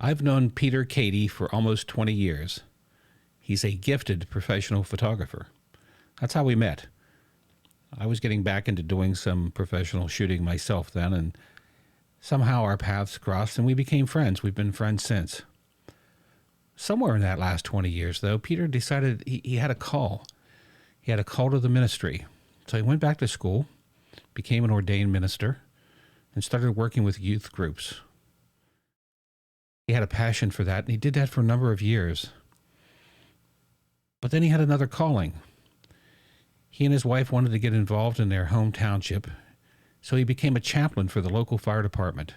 I've known Peter Keady for almost 20 years. He's a gifted professional photographer. That's how we met. I was getting back into doing some professional shooting myself then, and somehow our paths crossed and we became friends. We've been friends since. Somewhere in that last 20 years, though, Peter decided he had a call. He had a call to the ministry. So he went back to school, became an ordained minister, and started working with youth groups. He had a passion for that, and he did that for a number of years. But then he had another calling. He and his wife wanted to get involved in their home township, so he became a chaplain for the local fire department.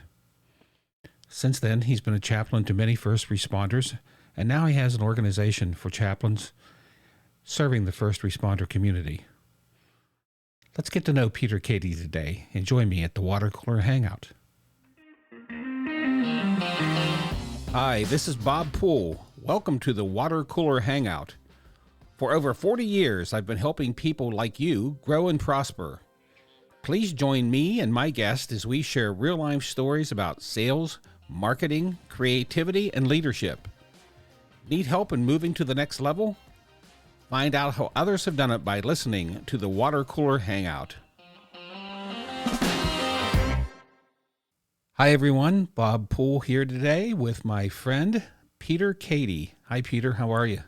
Since then, he's been a chaplain to many first responders, and now he has an organization for chaplains serving the first responder community. Let's get to know Peter Keady today, and join me at the Water Cooler Hangout. Hi, this is Bob Poole. Welcome to the Water Cooler Hangout. For over 40 years, I've been helping people like you grow and prosper. Please join me and my guest as we share real-life stories about sales, marketing, creativity, and leadership. Need help in moving to the next level? Find out how others have done it by listening to the Water Cooler Hangout. Hi, everyone. Bob Poole here today with my friend, Peter Keady. Hi, Peter. How are you?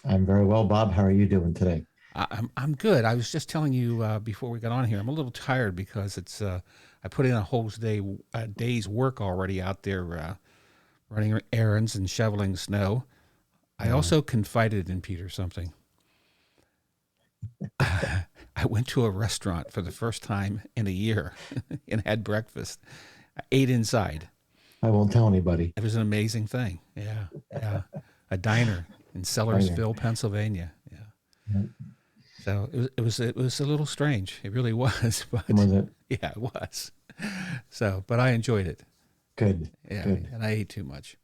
I'm very well, Bob. How are you doing today? I'm good. I was just telling you before we got on here, I'm a little tired because it's I put in a whole day's work already out there running errands and shoveling snow. I also confided in Peter something. I went to a restaurant for the first time in a year and had breakfast. I ate inside. I won't tell anybody. It was an amazing thing. Yeah. A diner in Sellersville, Pennsylvania. Yeah. So it was a little strange. It really was. But was it? Yeah, it was. So, but I enjoyed it. Good. Yeah, Good. and I ate too much.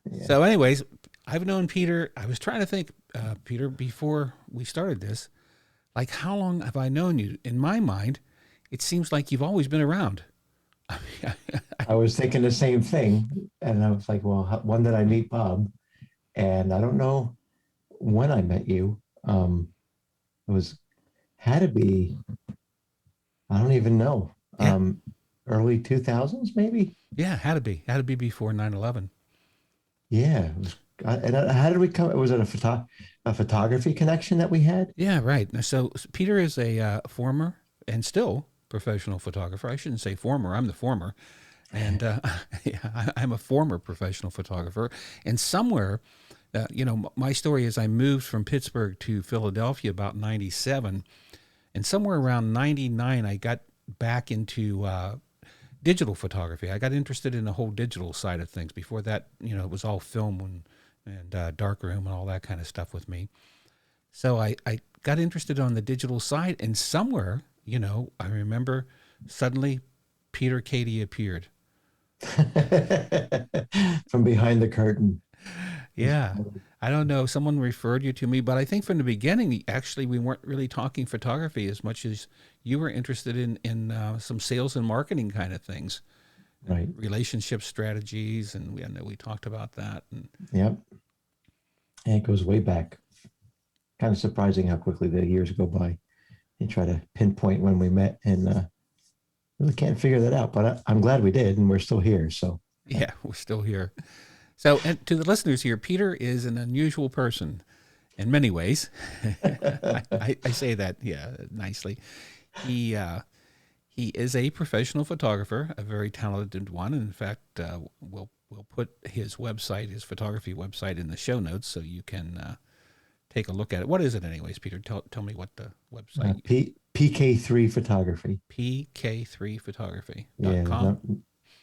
Yeah. So, anyways, I've known Peter. I was trying to think, Peter, before we started this, like how long have I known you? In my mind, it seems like you've always been around. I was thinking the same thing, and I was like, well, when did I meet Bob? And I don't know when I met you. Had to be, I don't even know. Yeah. Early 2000s, maybe. Yeah, had to be before 9/11. Yeah. It was, and how did we come? Was it a photography connection that we had? Yeah, right. So Peter is a former and still professional photographer. I shouldn't say former. I'm the former. And I'm a former professional photographer. And somewhere, my story is I moved from Pittsburgh to Philadelphia about 97. And somewhere around 99, I got back into digital photography. I got interested in the whole digital side of things. Before that, it was all film and darkroom and all that kind of stuff with me. So I got interested on the digital side. And somewhere, I remember suddenly Peter Keady appeared. From behind the curtain. Yeah. I don't know. Someone referred you to me, but I think from the beginning, actually, we weren't really talking photography as much as you were interested in some sales and marketing kind of things, right? Relationship strategies, and we talked about that. And yep, and it goes way back. Kind of surprising how quickly the years go by. You try to pinpoint when we met, and really can't figure that out. But I'm glad we did, and we're still here. So yeah, we're still here. So, and to the listeners here, Peter is an unusual person in many ways. I say that, nicely. He is a professional photographer, a very talented one. In fact, we'll put his photography website in the show notes so you can take a look at it. What is it, anyways, Peter? Tell me what the website. PK3 Photography. PK3 Photography. Yeah.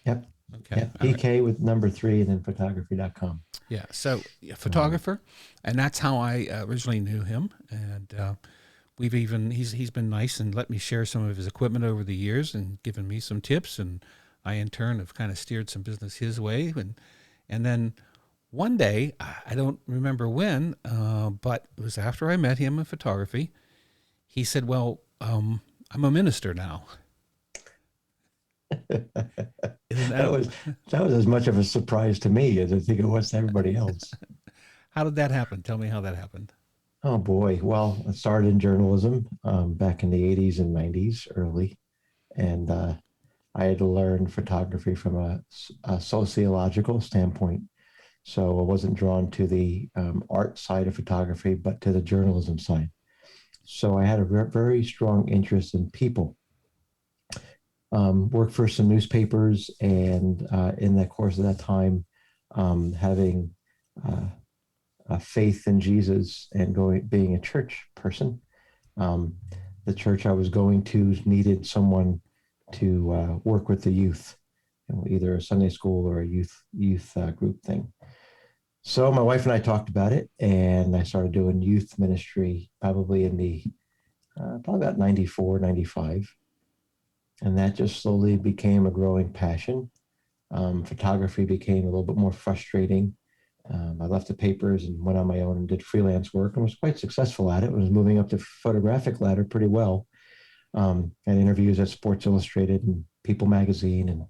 Yep. Okay. Yeah, PK with number 3 and then photography.com. Yeah. So photographer. And that's how I originally knew him. And he's been nice and let me share some of his equipment over the years and given me some tips. And I, in turn, have kind of steered some business his way. And then one day, I don't remember when, but it was after I met him in photography. He said, well, I'm a minister now. Isn't That that was that was as much of a surprise to me as I think it was to everybody else. how did that happen? Tell me how that happened. Oh boy. Well, I started in journalism back in the 80s and 90s early. And I had to learn photography from a sociological standpoint. So I wasn't drawn to the art side of photography, but to the journalism side. So I had a very strong interest in people. Worked for some newspapers, and in the course of that time, having uh, a faith in Jesus and being a church person. Um, the church I was going to needed someone to work with the youth, either a Sunday school or a youth group thing. So my wife and I talked about it, and I started doing youth ministry probably in the probably about 94, 95. And that just slowly became a growing passion. Photography became a little bit more frustrating. I left the papers and went on my own and did freelance work and was quite successful at it. I was moving up the photographic ladder pretty well. Had interviews at Sports Illustrated and People Magazine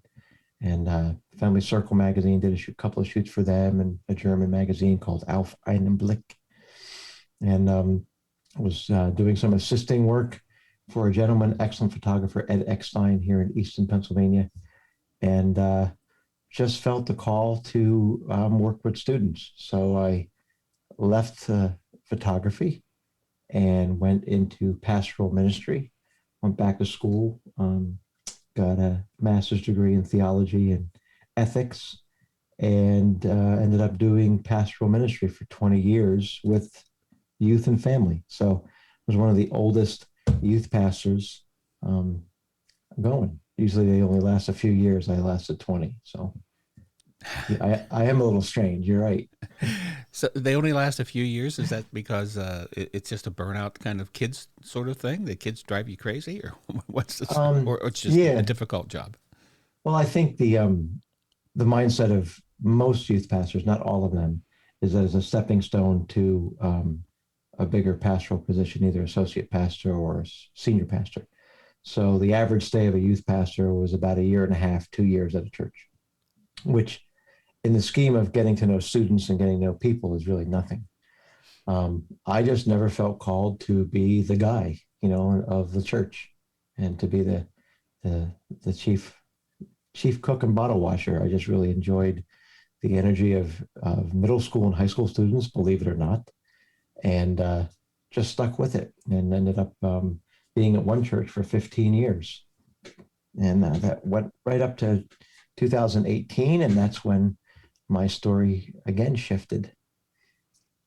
and Family Circle Magazine. Did a couple of shoots for them and a German magazine called Auf einen Blick. And was doing some assisting work for a gentleman, excellent photographer, Ed Eckstein, here in Easton, Pennsylvania. And just felt the call to work with students. So I left photography and went into pastoral ministry, went back to school, got a master's degree in theology and ethics, and ended up doing pastoral ministry for 20 years with youth and family. So I was one of the oldest youth pastors going. Usually they only last a few years. I lasted 20. So yeah, I am a little strange. You're right. So they only last a few years. Is that because it's just a burnout kind of kids sort of thing? The kids drive you crazy, or what's this? Or it's just a Yeah. difficult job. Well, I think the mindset of most youth pastors, not all of them, is that as a stepping stone to a bigger pastoral position, either associate pastor or senior pastor. So the average stay of a youth pastor was about a year and a half, 2 years at a church, which in the scheme of getting to know students and getting to know people is really nothing. I just never felt called to be the guy, of the church and to be the, the chief cook and bottle washer. I just really enjoyed the energy of middle school and high school students, believe it or not, and just stuck with it and ended up being at one church for 15 years. And that went right up to 2018. And that's when my story again shifted.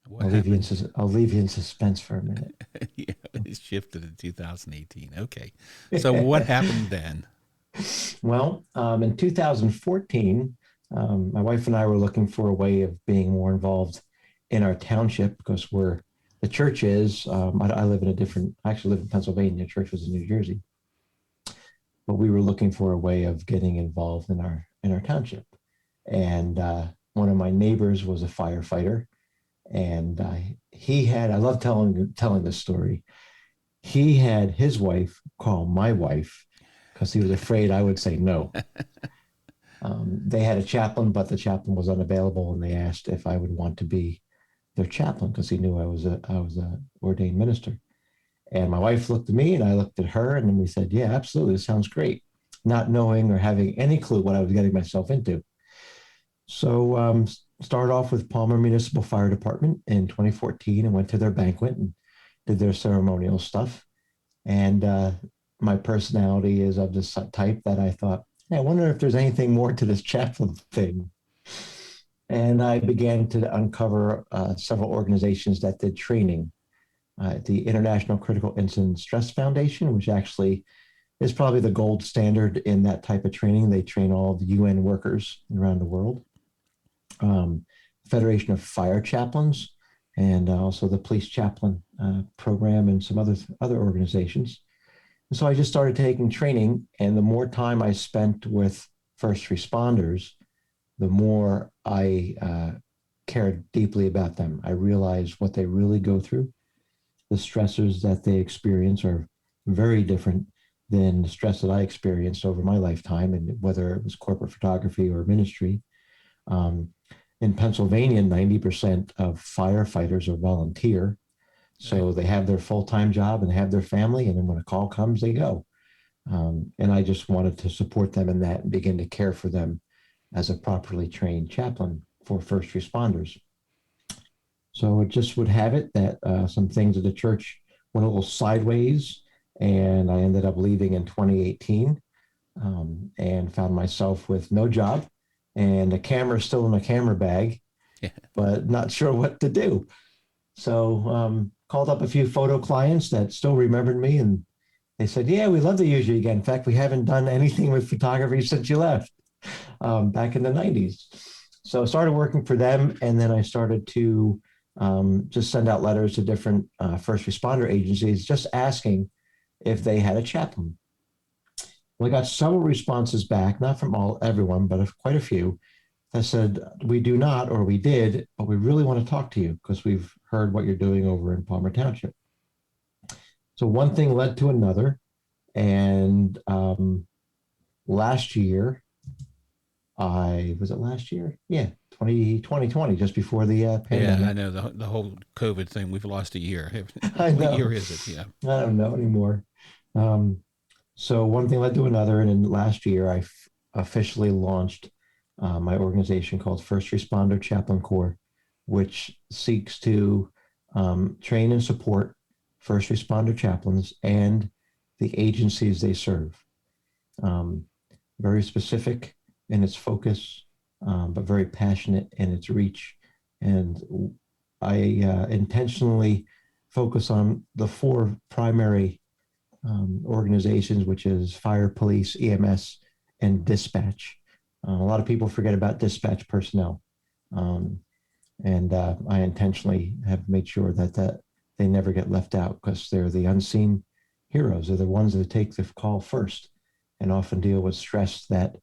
What happened? I'll leave you in suspense for a minute. Yeah, it shifted in 2018. Okay, so what happened then? Well, in 2014, my wife and I were looking for a way of being more involved in our township because the church is. I live in I actually live in Pennsylvania. Church was in New Jersey, but we were looking for a way of getting involved in our township. And one of my neighbors was a firefighter, and I love telling this story. He had his wife call my wife because he was afraid I would say no. They had a chaplain, but the chaplain was unavailable, and they asked if I would want to be their chaplain because he knew I was a ordained minister. And my wife looked at me, and I looked at her, and then we said, "Yeah, absolutely, this sounds great," not knowing or having any clue what I was getting myself into. So started off with Palmer Municipal Fire Department in 2014 and went to their banquet and did their ceremonial stuff. And my personality is of this type that I thought, hey, I wonder if there's anything more to this chaplain thing. And I began to uncover several organizations that did training. The International Critical Incident Stress Foundation, which actually is probably the gold standard in that type of training. They train all the UN workers around the world. Federation of Fire Chaplains, and also the Police Chaplain program, and some other organizations. And so I just started taking training, and the more time I spent with first responders, the more I cared deeply about them. I realized what they really go through. The stressors that they experience are very different than the stress that I experienced over my lifetime, and whether it was corporate photography or ministry. Um, in Pennsylvania, 90% of firefighters are volunteer. Right. So they have their full-time job and they have their family. And then when a call comes, they go. And I just wanted to support them in that and begin to care for them as a properly trained chaplain for first responders. So it just would have it that some things at the church went a little sideways, and I ended up leaving in 2018, and found myself with no job and the camera still in the camera bag, Yeah. but not sure what to do. So called up a few photo clients that still remembered me, and they said, "Yeah, we'd love to use you again. In fact, we haven't done anything with photography since you left back in the 90s." So I started working for them, and then I started to just send out letters to different first responder agencies, just asking if they had a chaplain. Well, I got several responses back, not from everyone, but quite a few that said, "We do not, or we did, but we really want to talk to you because we've heard what you're doing over in Palmer Township." So one thing led to another. And last year, was it last year? Yeah, 2020, just before the Yeah, I pandemic. know the whole COVID thing. We've lost a year. I What year know. is it? Yeah. I don't know anymore. Um, so one thing led to another. And then last year, officially launched my organization called First Responder Chaplain Corps, which seeks to train and support first responder chaplains and the agencies they serve. Um, Very specific in its focus, but very passionate in its reach. And I intentionally focus on the four primary organizations, which is fire, police, EMS, and dispatch. A lot of people forget about dispatch personnel. Um, and I intentionally have made sure that they never get left out because they're the unseen heroes. They're the ones that take the call first and often deal with stress that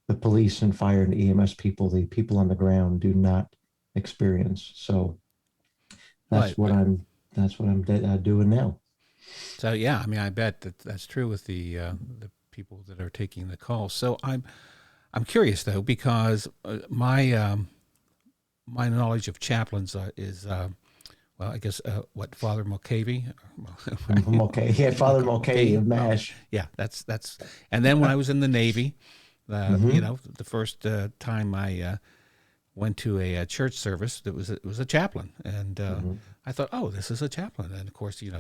the police and fire and EMS people, the people on the ground, do not experience. So Right. that's what I'm doing now. So yeah, I mean, I bet that's true with the people that are taking the calls. So I'm curious though because my knowledge of chaplains is well, I guess what Father Mulcahy, Okay, yeah, Father Mulcahy Mulcahy. of Oh, MASH. yeah, that's. And then when I was in the Navy, Mm-hmm. the first time I went to a church service, it was a chaplain, and Mm-hmm. I thought, oh, this is a chaplain. And of course, it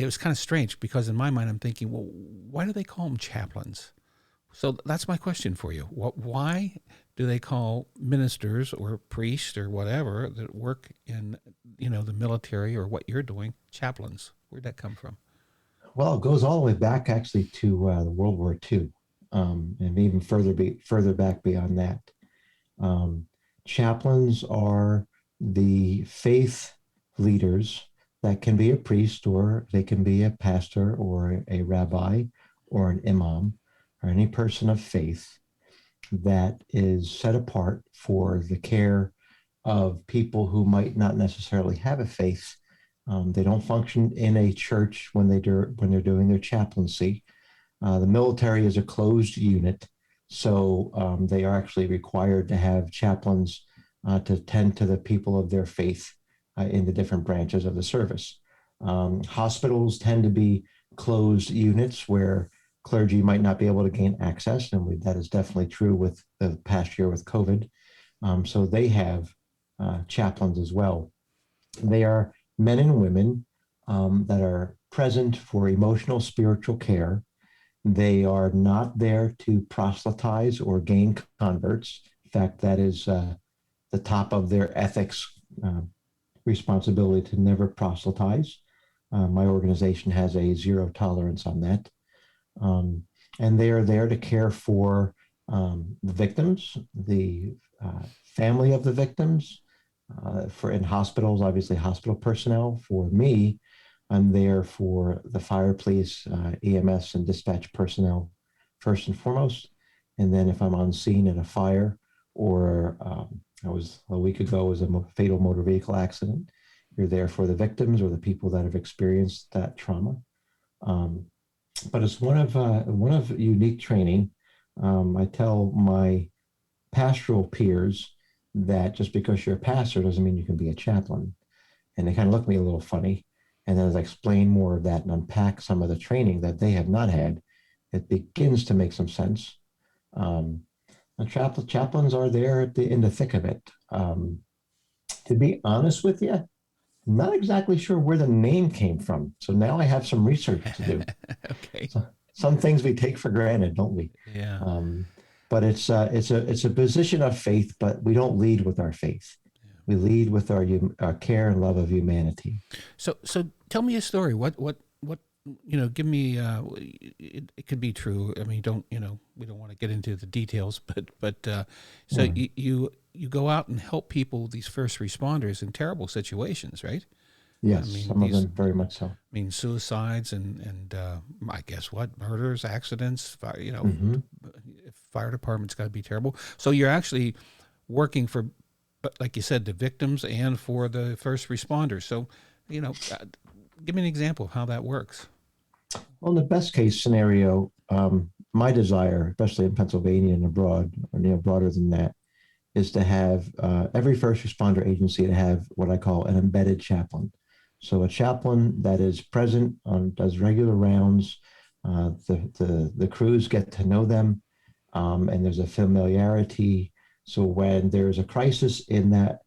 was kind of strange because in my mind I'm thinking, well, why do they call them chaplains? So that's my question for you. Why do they call ministers or priests or whatever that work in the military or what you're doing chaplains? Where'd that come from? Well, it goes all the way back actually to the World War II, and even further back beyond that. Um, Chaplains are the faith leaders that can be a priest, or they can be a pastor or a rabbi or an imam or any person of faith that is set apart for the care of people who might not necessarily have a faith. They don't function in a church when they're doing their chaplaincy. The military is a closed unit, so they are actually required to have chaplains to tend to the people of their faith in the different branches of the service. Hospitals tend to be closed units where clergy might not be able to gain access, and that is definitely true with the past year with COVID. So they have chaplains as well. They are men and women that are present for emotional, spiritual care. They are not there to proselytize or gain converts. In fact, that is the top of their ethics responsibility to never proselytize. My organization has a zero tolerance on that. Um, and they are there to care for the victims, the family of the victims, for in hospitals, obviously hospital personnel. For me, I'm there for the fire, police, EMS, and dispatch personnel first and foremost. And then if I'm on scene at a fire, or I was a week ago was a fatal motor vehicle accident, you're there for the victims or the people that have experienced that trauma. Um, but it's one of unique training. I tell my pastoral peers that just because you're a pastor doesn't mean you can be a chaplain. And they kind of look at me a little funny. And then as I explain more of that and unpack some of the training that they have not had, it begins to make some sense. Um, chaplains are there in the thick of it. To be honest with you, I'm not exactly sure where the name came from. So now I have some research to do. Okay. So, some things we take for granted, don't we? Yeah. Um, but it's a position of faith, but we don't lead with our faith. We lead with our care and love of humanity. So tell me a story. What give me it could be true. I mean, don't, we don't want to get into the details, but so Right. you go out and help people, these first responders in terrible situations, right? I Yes, mean, some of them very much so. suicides and I guess what, murders, accidents, fire, Hmm. fire department's got to be terrible. So you're actually working for, but like you said, the victims and for the first responders. So, give me an example of how that works. Well, in the best case scenario, my desire, especially in Pennsylvania and abroad, or broader than that, is to have every first responder agency to have what I call an embedded chaplain. So a chaplain that is present on does regular rounds. The crews get to know them, and there's a familiarity. So when there's a crisis in that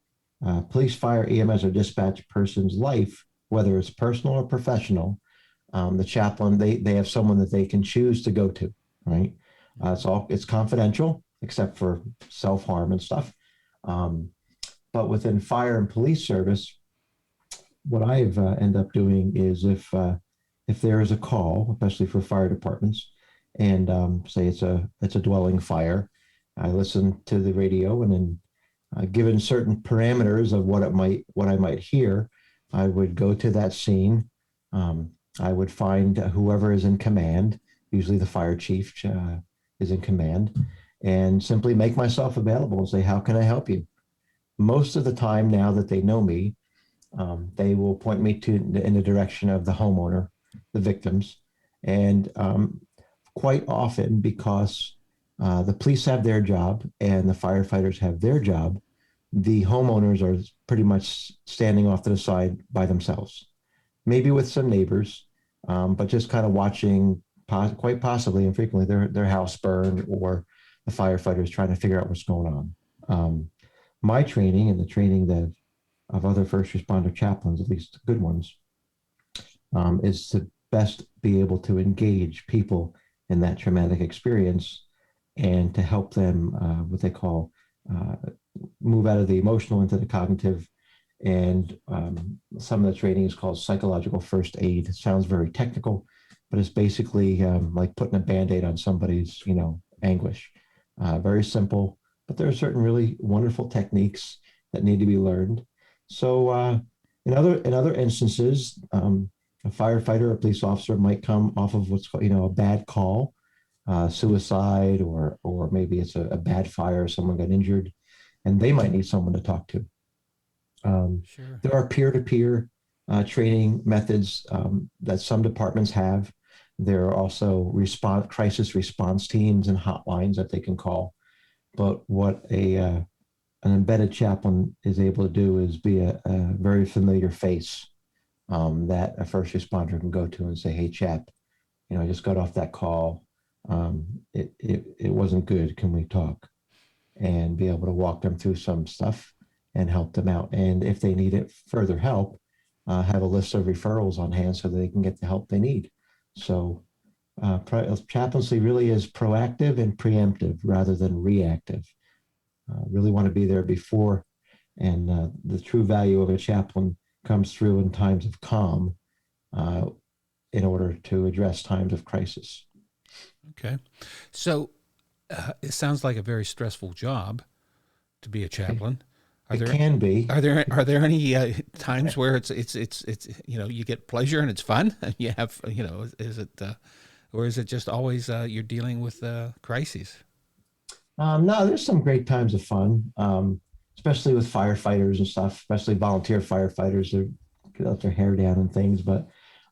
police, fire, EMS, or dispatch person's life, whether it's personal or professional, the chaplain they have someone that they can choose to go to. Right. It's confidential except for self harm and stuff. Um, but within fire and police service, what I've end up doing is if there is a call, especially for fire departments, and say it's a dwelling fire, I listen to the radio, and then given certain parameters of what I might hear, I would go to that scene. Um, I would find whoever is in command, usually the fire chief is in command, and simply make myself available and say, "How can I help you?" Most of the time, now that they know me, they will point me in the direction of the homeowner, the victims, and quite often because the police have their job and the firefighters have their job, the homeowners are pretty much standing off to the side by themselves, maybe with some neighbors, but just kind of watching, quite possibly and frequently, their house burn or the firefighters trying to figure out what's going on. My training and the training that of other first responder chaplains, at least good ones, is to best be able to engage people in that traumatic experience and to help them what they call uh, move out of the emotional into the cognitive. And some of the training is called psychological first aid. It sounds very technical, but it's basically like putting a band-aid on somebody's anguish. Very simple, but there are certain really wonderful techniques that need to be learned. So in other instances, a firefighter or a police officer might come off of what's called a bad call, suicide, or maybe it's a bad fire, someone got injured, and they might need someone to talk to. Sure. There are peer-to-peer training methods that some departments have. There are also crisis response teams and hotlines that they can call. But what an embedded chaplain is able to do is be a very familiar face that a first responder can go to and say, "Hey, chap, I just got off that call. It wasn't good. Can we talk?" And be able to walk them through some stuff and help them out. And if they need it further help, have a list of referrals on hand so that they can get the help they need. So chaplaincy really is proactive and preemptive rather than reactive. Really want to be there before, and the true value of a chaplain comes through in times of calm uh, in order to address times of crisis. Okay. So it sounds like a very stressful job to be a It, chaplain. Are it there can be. any times where it's you get pleasure and it's fun? You have is it or is it just always you're dealing with crises? No, there's some great times of fun, especially with firefighters and stuff, especially volunteer firefighters. They let their hair down and things. But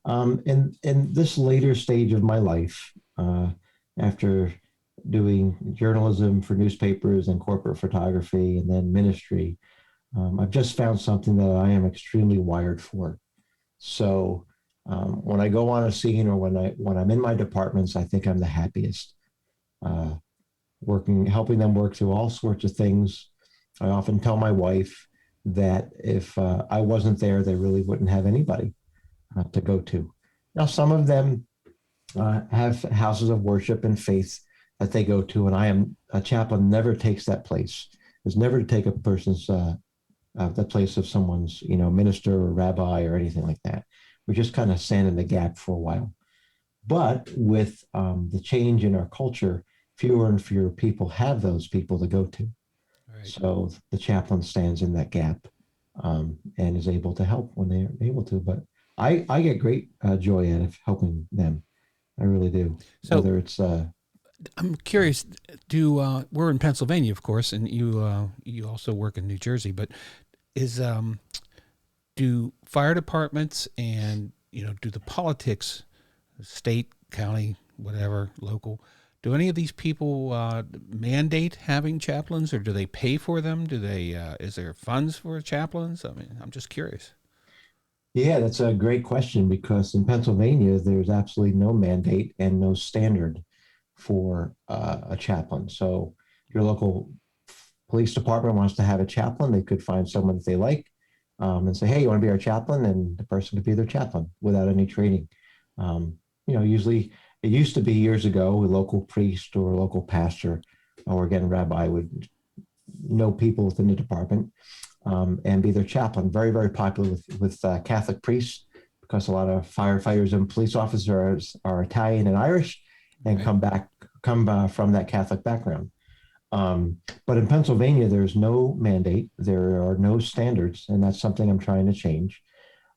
In this later stage of my life, after doing journalism for newspapers and corporate photography and then ministry, I've just found something that I am extremely wired for. So when I go on a scene or when I'm in my departments, I think I'm the happiest. Uh, Helping them work through all sorts of things. I often tell my wife that if I wasn't there, they really wouldn't have anybody to go to. Now, some of them have houses of worship and faith that they go to, and I am a chaplain. Never takes that place. Is never to take a person's the place of someone's minister or rabbi or anything like that. We just kind of stand in the gap for a while. But with the change in our culture, fewer and fewer people have those people to go to. Right. So the chaplain stands in that gap and is able to help when they're able to. But I get great joy out of helping them. I really do. So Whether it's I'm curious. Do we're in Pennsylvania, of course, and you also work in New Jersey. But is do fire departments and do the politics, state, county, whatever, local, do any of these people mandate having chaplains, or do they pay for them? Do they? Is there funds for chaplains? I mean, I'm just curious. Yeah, that's a great question because in Pennsylvania, there's absolutely no mandate and no standard for a chaplain. So your local police department wants to have a chaplain, they could find someone that they like and say, hey, you want to be our chaplain? And the person could be their chaplain without any training. Usually it used to be years ago, a local priest or a local pastor or again, rabbi would know people within the department and be their chaplain. Very, very popular with Catholic priests because a lot of firefighters and police officers are Italian and Irish and Right. come from that Catholic background. But in Pennsylvania, there's no mandate, there are no standards, and that's something I'm trying to change.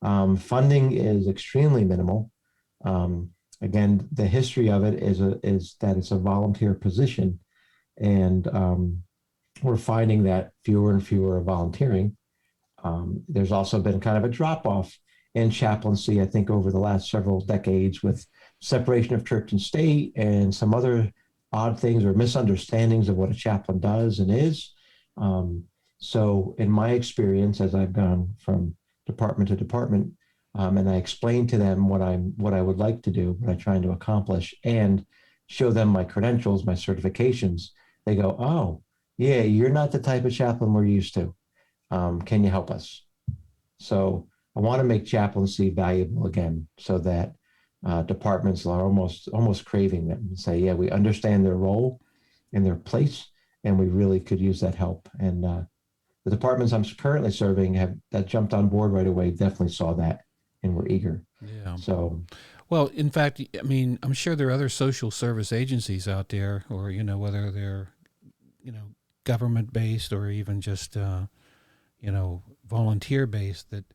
Funding is extremely minimal. Again, the history of it is that it's a volunteer position, and we're finding that fewer and fewer are volunteering. There's also been kind of a drop off in chaplaincy, I think, over the last several decades with separation of church and state and some other odd things or misunderstandings of what a chaplain does and is. Um, so, in my experience, as I've gone from department to department, and I explain to them what I would like to do, what I'm trying to accomplish, and show them my credentials, my certifications, they go, "Oh, yeah, you're not the type of chaplain we're used to. Can you help us?" So I want to make chaplaincy valuable again, so that departments are almost craving them and say, "Yeah, we understand their role and their place, and we really could use that help." And the departments I'm currently serving have that jumped on board right away. Definitely saw that and were eager. Yeah. So Well, in fact, I mean, I'm sure there are other social service agencies out there, or whether they're you know government based or even just volunteer based, that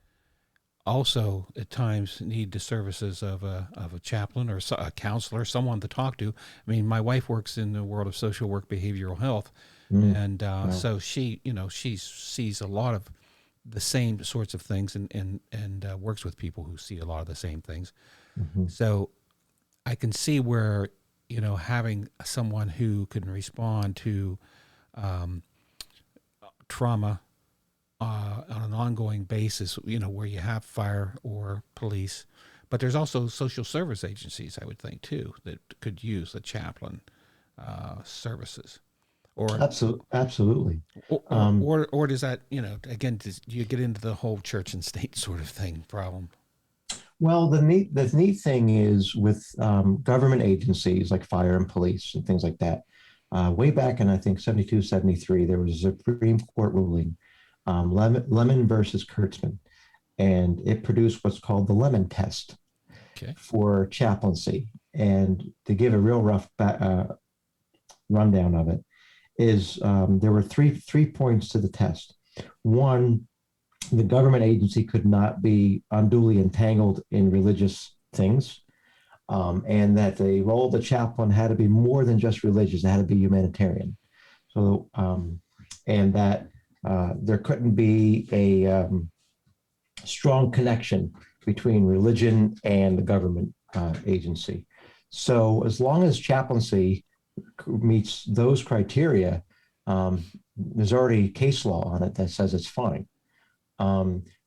also at times need the services of a chaplain or a counselor, someone to talk to. I mean, my wife works in the world of social work, behavioral health, and wow. so she sees a lot of the same sorts of things, and works with people who see a lot of the same things. Mm-hmm. So I can see where having someone who can respond to um, trauma on an ongoing basis, where you have fire or police, but there's also social service agencies, I would think, too, that could use the chaplain services. Or, Absolutely. or, or, Um, or, or does that, again, do you get into the whole church and state sort of thing problem? Well, the neat thing is with government agencies like fire and police and things like that. Way back in I think 72, 73, there was a Supreme Court ruling, Lemon versus Kurtzman, and it produced what's called the Lemon Test Okay. for chaplaincy. And to give a real rough rundown of it, is there were three points to the test. One, the government agency could not be unduly entangled in religious things, and that the role of the chaplain had to be more than just religious; it had to be humanitarian. So, and that there couldn't be a strong connection between religion and the government agency. So as long as chaplaincy meets those criteria, there's already case law on it that says it's fine.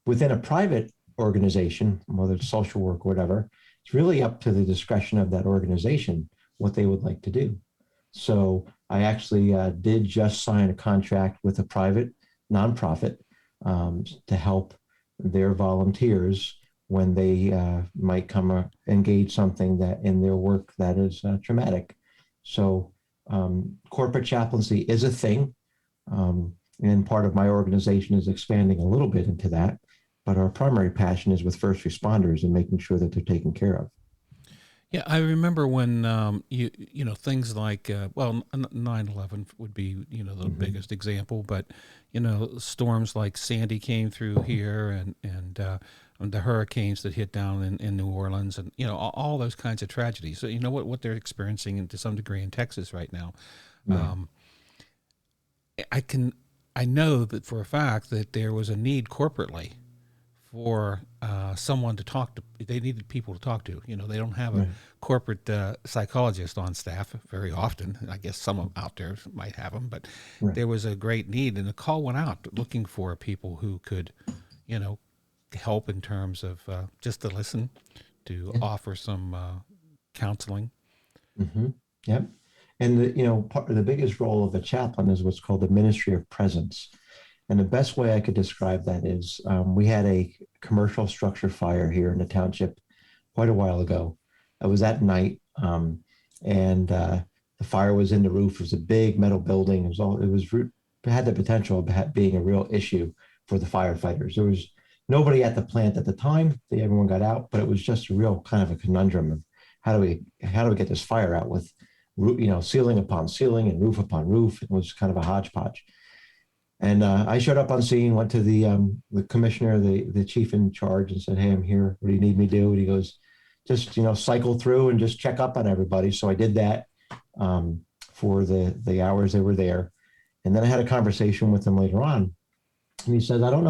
Within a private organization, whether it's social work or whatever, it's really up to the discretion of that organization what they would like to do. So I actually did just sign a contract with a private nonprofit to help their volunteers when they might come engage something that in their work that is traumatic. So corporate chaplaincy is a thing. And part of my organization is expanding a little bit into that. But our primary passion is with first responders and making sure that they're taken care of. Yeah, I remember when things like 9/11 would be the biggest example, but storms like Sandy came through here, and the hurricanes that hit down in New Orleans, and all those kinds of tragedies. So what they're experiencing to some degree in Texas right now. Right. I know that for a fact that there was a need corporately for someone to talk to. They needed people to talk to. They don't have a corporate psychologist on staff very often. I guess some out there might have them, but there was a great need, and the call went out looking for people who could, help in terms of just to listen, to offer some counseling. Mm-hmm. Yep. And part of the biggest role of a chaplain is what's called the ministry of presence. And the best way I could describe that is we had a commercial structure fire here in the township quite a while ago. It was at night, and the fire was in the roof. It was a big metal building. It had the potential of being a real issue for the firefighters. There was nobody at the plant at the time. Everyone got out, but it was just a real kind of a conundrum of how do we get this fire out with ceiling upon ceiling and roof upon roof. It was kind of a hodgepodge. And I showed up on scene, went to the commissioner, the chief in charge, and said, "Hey, I'm here. What do you need me to do?" And he goes, "Just cycle through and just check up on everybody." So I did that for the hours they were there, and then I had a conversation with him later on, and he said, "I don't know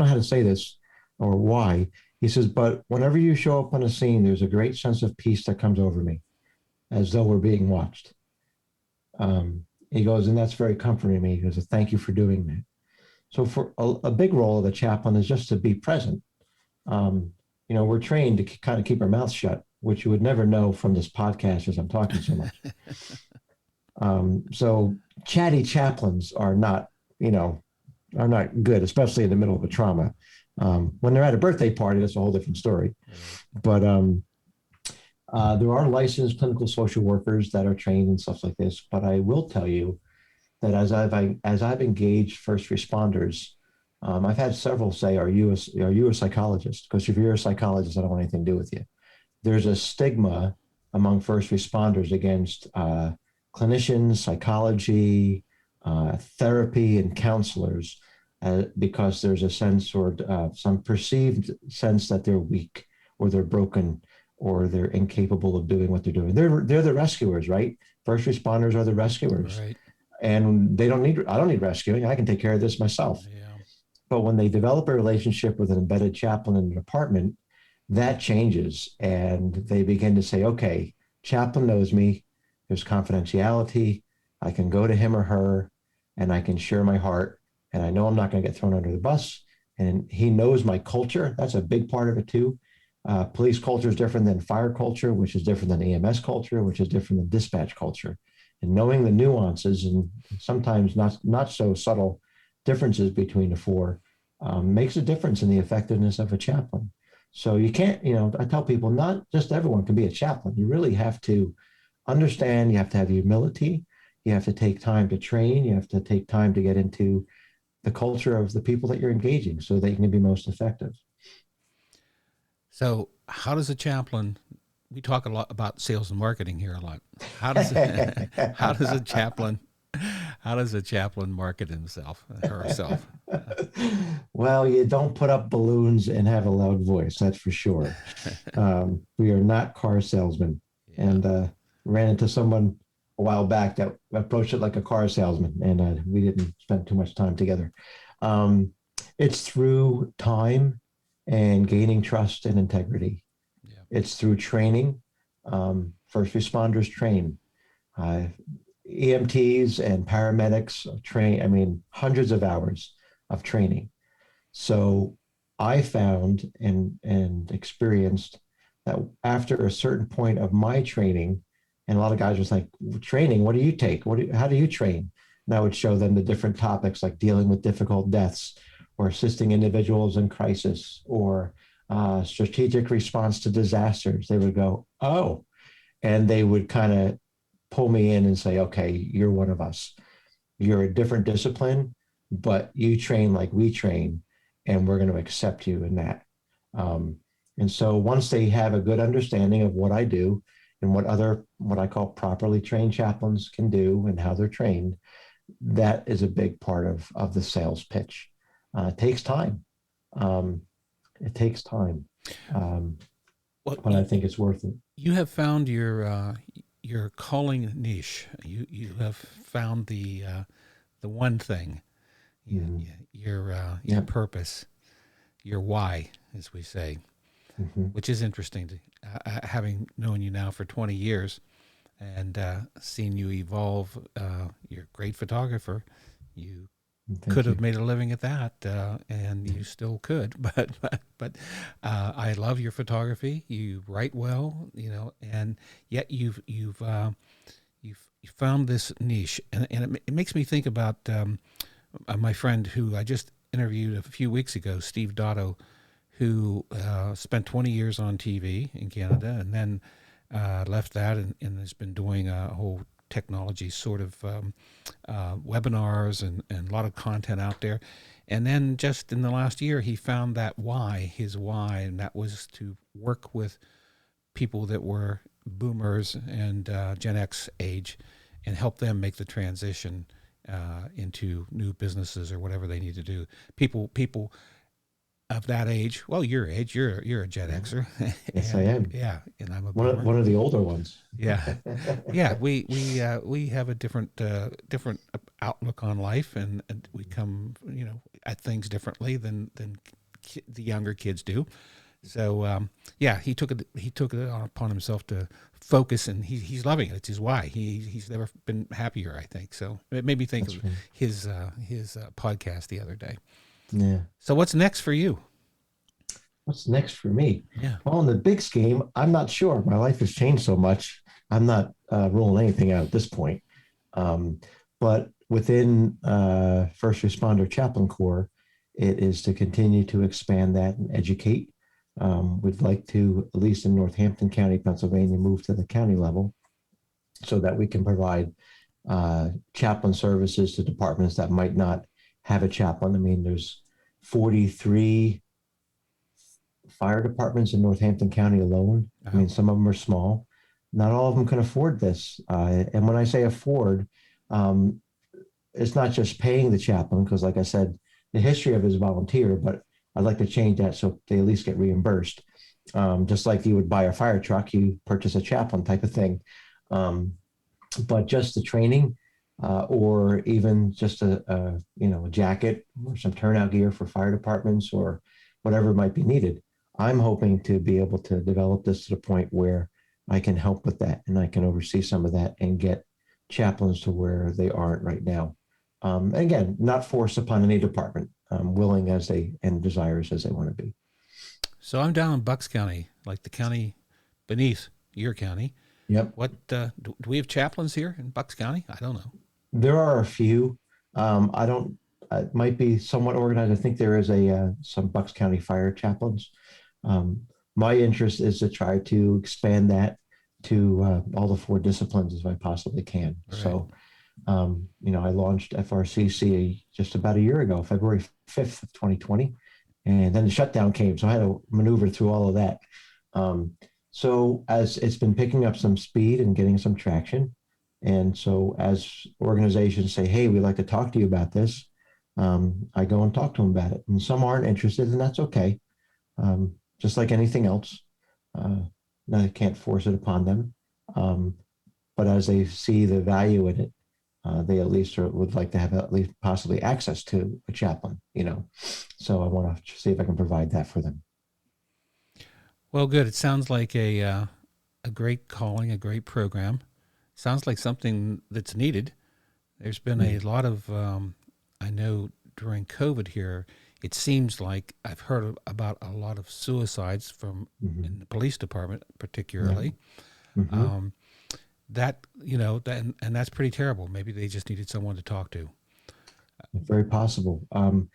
how to say this or why." He says, "But whenever you show up on a scene, there's a great sense of peace that comes over me, as though we're being watched." He goes, "And that's very comforting to me." He goes, "Thank you for doing that." So for a big role of a chaplain is just to be present. We're trained to kind of keep our mouths shut, which you would never know from this podcast as I'm talking so much. So chatty chaplains are not good, especially in the middle of a trauma. When they're at a birthday party, that's a whole different story. But there are licensed clinical social workers that are trained in stuff like this. But I will tell you that as I've engaged first responders, I've had several say, "Are you a psychologist?" Because if you're a psychologist, I don't want anything to do with you. There's a stigma among first responders against clinicians, psychology, therapy, and counselors because there's a sense or some perceived sense that they're weak or they're broken or they're incapable of doing what they're doing. They're the rescuers, right? First responders are the rescuers. Right. And I don't need rescuing. I can take care of this myself. Yeah. But when they develop a relationship with an embedded chaplain in the department, that changes. And they begin to say, okay, chaplain knows me. There's confidentiality. I can go to him or her and I can share my heart. And I know I'm not going to get thrown under the bus. And he knows my culture. That's a big part of it too. Police culture is different than fire culture, which is different than EMS culture, which is different than dispatch culture. And knowing the nuances and sometimes not so subtle differences between the four makes a difference in the effectiveness of a chaplain. So you can't, I tell people not just everyone can be a chaplain. You really have to understand, you have to have humility, you have to take time to train, you have to take time to get into the culture of the people that you're engaging so that you can be most effective. So how does a chaplain, we talk a lot about sales and marketing here a lot. How does a chaplain market himself or herself? Well, you don't put up balloons and have a loud voice, that's for sure. We are not car salesmen. Yeah. And ran into someone a while back that approached it like a car salesman, and we didn't spend too much time together. It's through time and gaining trust and integrity. Yeah. It's through training. First responders train. Uh, EMTs and paramedics train, I mean, hundreds of hours of training. So I found and experienced that after a certain point of my training, and a lot of guys was like, training, what do you take? How do you train? And I would show them the different topics like dealing with difficult deaths or assisting individuals in crisis or strategic response to disasters. They would go, oh, and they would kind of pull me in and say, okay, you're one of us. You're a different discipline, but you train like we train, and we're going to accept you in that. Um, and so once they have a good understanding of what I do and what I call properly trained chaplains can do and how they're trained, that is a big part of the sales pitch. It takes time. Um, it takes time, um, Well, but I think it's worth it. you have found your calling niche. You have found the one thing, Mm-hmm. your Yep. purpose, your why, as we say, Mm-hmm. which is interesting. Having known you now for 20 years and seen you evolve, you're a great photographer. You Thank could you. have made a living at that, and you still could. But I love your photography. You write well, and yet you've found this niche, and it makes me think about my friend who I just interviewed a few weeks ago, Steve Dotto, who spent 20 years on TV in Canada, and then left that and has been doing a whole technology sort of webinars and a lot of content out there. And then just in the last year, he found that his why, and that was to work with people that were boomers and Gen X age and help them make the transition into new businesses or whatever they need to do. People of that age, well, your age, you're a Gen Xer, Yes, I and am. yeah, and I'm a One of, boomer. one of the older ones. Yeah, yeah, we have a different outlook on life, and we come at things differently than the younger kids do. So yeah, he took it upon himself to focus, and he's loving it. It's his why. He's never been happier, I think. So it made me think That's of right. his podcast the other day. Yeah. So what's next for you? What's next for me? Yeah. Well, in the big scheme, I'm not sure. My life has changed so much. I'm not ruling anything out at this point. Um, but within First Responder Chaplain Corps, it is to continue to expand that and educate. We'd like to, at least in Northampton County, Pennsylvania, move to the county level so that we can provide chaplain services to departments that might not have a chaplain. I mean, there's 43 fire departments in Northampton County alone. I Uh-huh. mean, some of them are small. Not all of them can afford this. And when I say afford, um, it's not just paying the chaplain, because, like I said, the history of it is volunteer, but I'd like to change that so they at least get reimbursed. Just like you would buy a fire truck, you purchase a chaplain type of thing. Um, but just the training, or even just a jacket or some turnout gear for fire departments or whatever might be needed. I'm hoping to be able to develop this to the point where I can help with that and I can oversee some of that and get chaplains to where they aren't right now. Again, not forced upon any department, willing as they and desirous as they want to be. So I'm down in Bucks County, like the county beneath your county. Yep. What do we have chaplains here in Bucks County? I don't know. There are a few. I don't. It might be somewhat organized. I think there is a some Bucks County fire chaplains. Um, my interest is to try to expand that to all the four disciplines as I possibly can. All right. So, I launched FRCC just about a year ago, February 5th of 2020, and then the shutdown came, so I had to maneuver through all of that. Um, so as it's been picking up some speed and getting some traction, and so as organizations say, "Hey, we'd like to talk to you about this," I go and talk to them about it, and some aren't interested, and that's okay. Just like anything else, uh, I can't force it upon them. Um, but as they see the value in it, they at least would like to have at least possibly access to a chaplain. So I want to see if I can provide that for them. Well, good. It sounds like a great calling, a great program. Sounds like something that's needed. There's been a Mm. lot of, I know during COVID here, it seems like I've heard about a lot of suicides from Hmm. in the police department, Yeah. particularly. Hmm. Um, that that and that's pretty terrible. Maybe they just needed someone to talk to. Very possible. I'm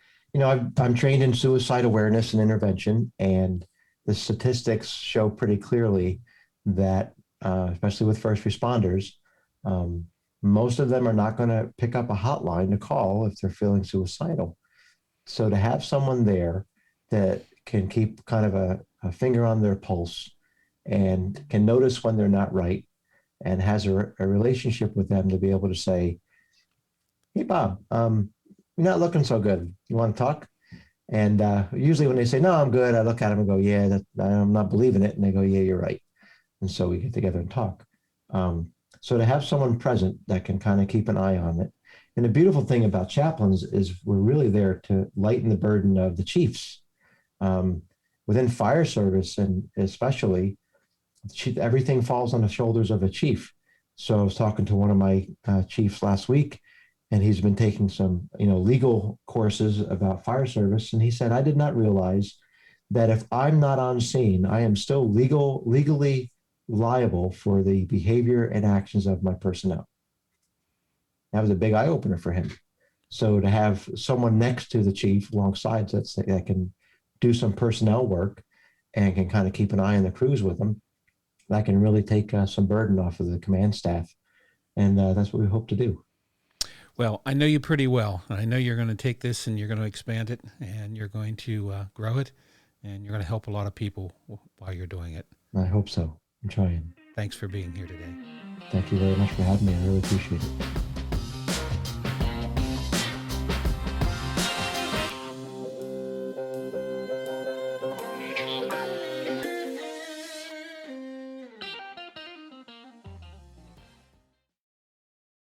trained in suicide awareness and intervention, and the statistics show pretty clearly that, especially with first responders, um, most of them are not going to pick up a hotline to call if they're feeling suicidal. So to have someone there that can keep kind of a finger on their pulse and can notice when they're not right and has a relationship with them to be able to say, "Hey, Bob, you're not looking so good. You want to talk?" And usually when they say, "No, I'm good," I look at them and go, "Yeah, I'm not believing it." And they go, "Yeah, you're right." And so we get together and talk. So to have someone present that can kind of keep an eye on it. And the beautiful thing about chaplains is we're really there to lighten the burden of the chiefs. Um, Within fire service, and especially, everything falls on the shoulders of a chief. So I was talking to one of my chiefs last week, and he's been taking some, legal courses about fire service. And he said, "I did not realize that if I'm not on scene, I am still legally liable for the behavior and actions of my personnel." That was a big eye opener for him. So to have someone next to the chief alongside that can do some personnel work and can kind of keep an eye on the crews with them, that can really take some burden off of the command staff. And that's what we hope to do. Well, I know you pretty well. I know you're going to take this and you're going to expand it and you're going to grow it and you're going to help a lot of people while you're doing it. I hope so. I'm trying. Thanks for being here today. Thank you very much for having me. I really appreciate it.